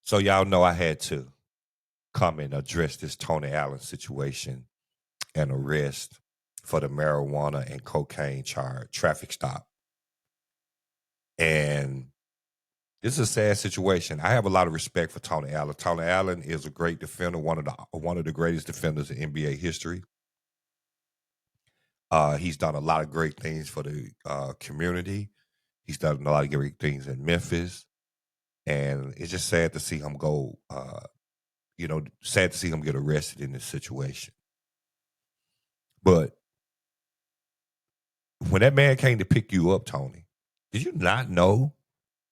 So y'all know I had to come and address this Tony Allen situation and arrest for the marijuana and cocaine charge traffic stop. And this is a sad situation. I have a lot of respect for Tony Allen. Tony Allen is a great defender, one of the greatest defenders in NBA history. He's done a lot of great things for the community. He's done a lot of great things in Memphis, and it's just sad to see him go. Sad to see him get arrested in this situation. But when that man came to pick you up, Tony, did you not know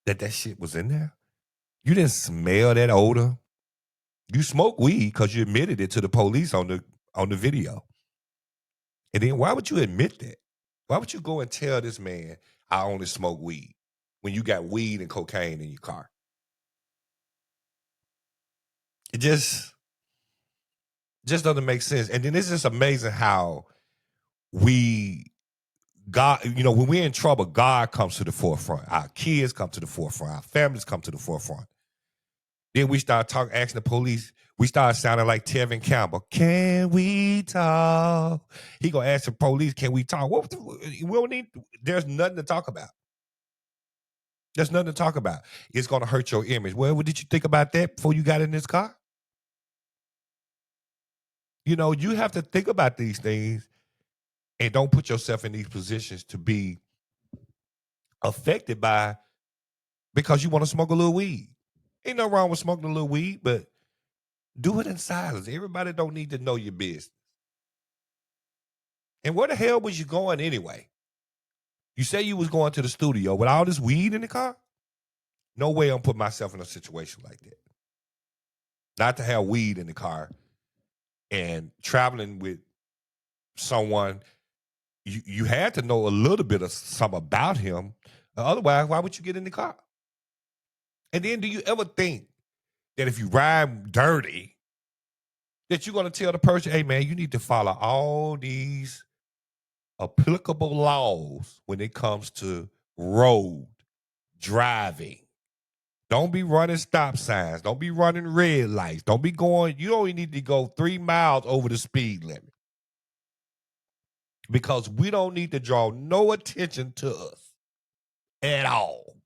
that shit was in there? You didn't smell that odor. You smoked weed because you admitted it to the police on the video. And then why would you admit that? Why would you go and tell this man I only smoke weed when you got weed and cocaine in your car? It just doesn't make sense. And then it's just amazing how God, when we're in trouble, God comes to the forefront. Our kids come to the forefront. Our families come to the forefront. Then we start asking the police. We start sounding like Tevin Campbell. Can we talk? He gonna ask the police, can we talk? We don't need. There's nothing to talk about. There's nothing to talk about. It's gonna hurt your image. Well, what did you think about that before you got in this car? You have to think about these things and don't put yourself in these positions to be affected by because you want to smoke a little weed. Ain't nothing wrong with smoking a little weed, but do it in silence. Everybody don't need to know your business. And where the hell was you going anyway? You say you was going to the studio with all this weed in the car? No way I'm putting myself in a situation like that. Not to have weed in the car and traveling with someone. You had to know a little bit of something about him. Otherwise, why would you get in the car? And then do you ever think that if you ride dirty, that you're going to tell the person, hey, man, you need to follow all these applicable laws when it comes to road driving. Don't be running stop signs. Don't be running red lights. Don't be going, you only need to go 3 miles over the speed limit. Because we don't need to draw no attention to us at all.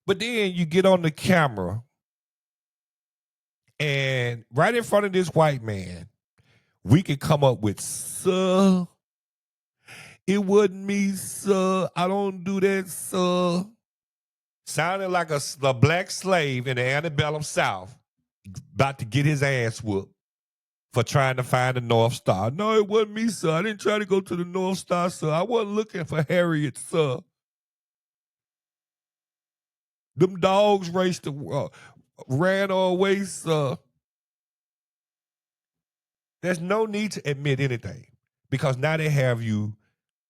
But then you get on the camera and right in front of this white man, we can come up with, sir, it wasn't me, sir. I don't do that, sir. Sounding like a black slave in the antebellum South about to get his ass whooped for trying to find the North Star. No, it wasn't me, sir. I didn't try to go to the North Star, sir. I wasn't looking for Harriet, sir. Them dogs ran away, sir. There's no need to admit anything because now they have you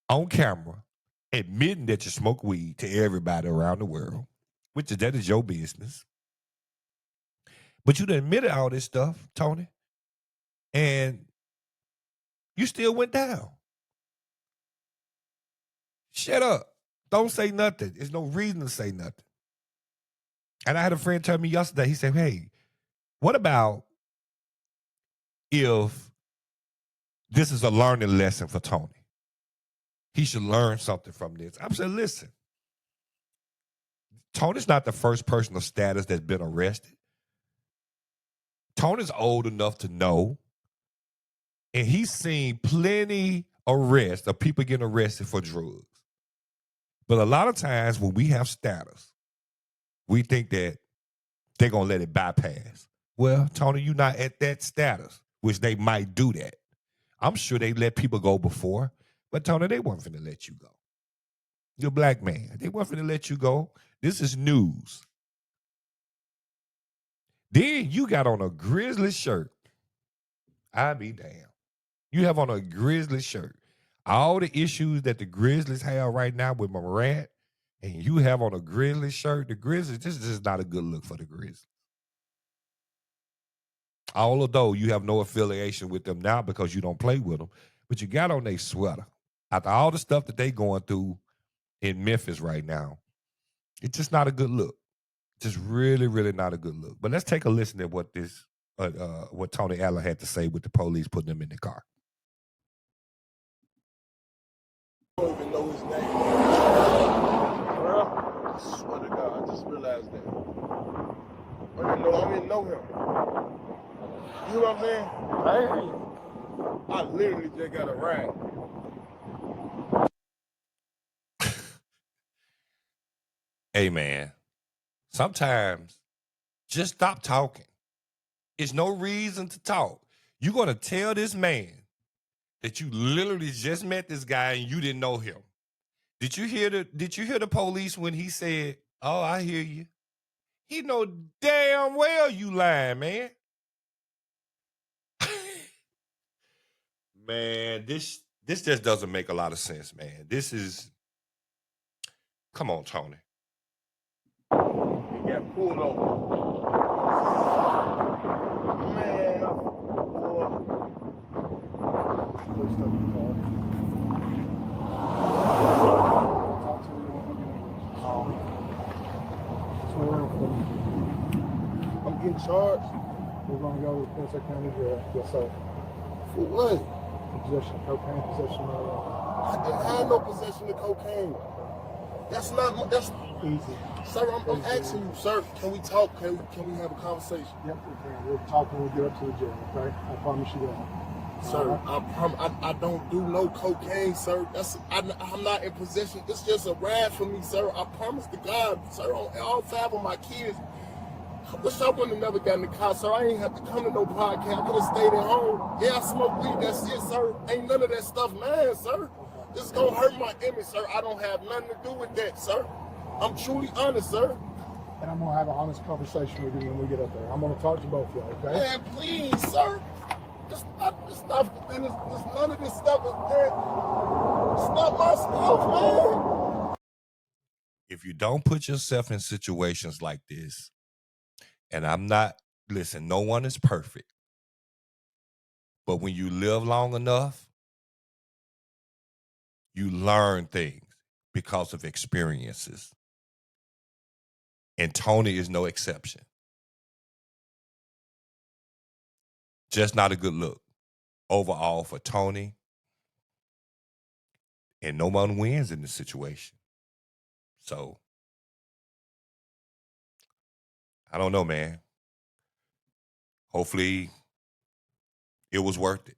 on camera admitting that you smoke weed to everybody around the world, that is your business. But you done admitted all this stuff, Tony, and you still went down. Shut up. Don't say nothing. There's no reason to say nothing. And I had a friend tell me yesterday, he said, hey, what about if this is a learning lesson for Tony? He should learn something from this. I said, listen, Tony's not the first person of status that's been arrested. Tony's old enough to know, and he's seen plenty arrests of people getting arrested for drugs. But a lot of times when we have status, we think that they're going to let it bypass. Well, Tony, you're not at that status, which they might do that. I'm sure they let people go before, but Tony, they weren't finna let you go. You're a black man. They weren't finna let you go. This is news. Then you got on a Grizzly shirt. I be damn. You have on a Grizzly shirt. All the issues that the Grizzlies have right now with Morant, and you have on a Grizzly shirt. The Grizzlies, this is just not a good look for the Grizzlies. Although you have no affiliation with them now because you don't play with them, but you got on a sweater. After all the stuff that they going through in Memphis right now, it's just not a good look. Just really, really not a good look. But let's take a listen at what what Tony Allen had to say with the police putting him in the car. I don't even know his name. Bro, I swear to God, I just realized that. I didn't know him. You know what I'm saying? I hear you. I literally just got a ride. Hey, man, sometimes just stop talking. It's no reason to talk. You're going to tell this man that you literally just met this guy and you didn't know him. Did you hear the police when he said, "Oh, I hear you"? He know damn well you lying, man. Man, this just doesn't make a lot of sense, man. Come on, Tony. He got pulled over. Man, I'm getting charged. We're going to go to Pinsac County Jail. Yes, sir. For what? Possession of cocaine, possession of I didn't have no possession of cocaine. That's easy. Sir, I'm asking you, sir, can we talk? Can we have a conversation? Yep, we can. We'll talk when we get up to the jail, okay? I promise you that. Sir, I don't do no cocaine, sir. I'm not in possession. It's just a ride for me, sir. I promise to God, sir, on all 5 of my kids. I wish I wouldn't have never got in the car, sir. I ain't have to come to no podcast. I could have stayed at home. Yeah, I smoke weed. That's it, sir. Ain't none of that stuff, man, sir. This is gonna hurt my image, sir. I don't have nothing to do with that, sir. I'm truly honest, sir. And I'm going to have an honest conversation with you when we get up there. I'm going to talk to both of y'all, okay? Man, please, sir. Just not this stuff. None of this stuff is there. It's not my stuff, man. If you don't put yourself in situations like this, and listen, no one is perfect. But when you live long enough, you learn things because of experiences. And Tony is no exception. Just not a good look overall for Tony. And no one wins in this situation. So, I don't know, man. Hopefully, it was worth it.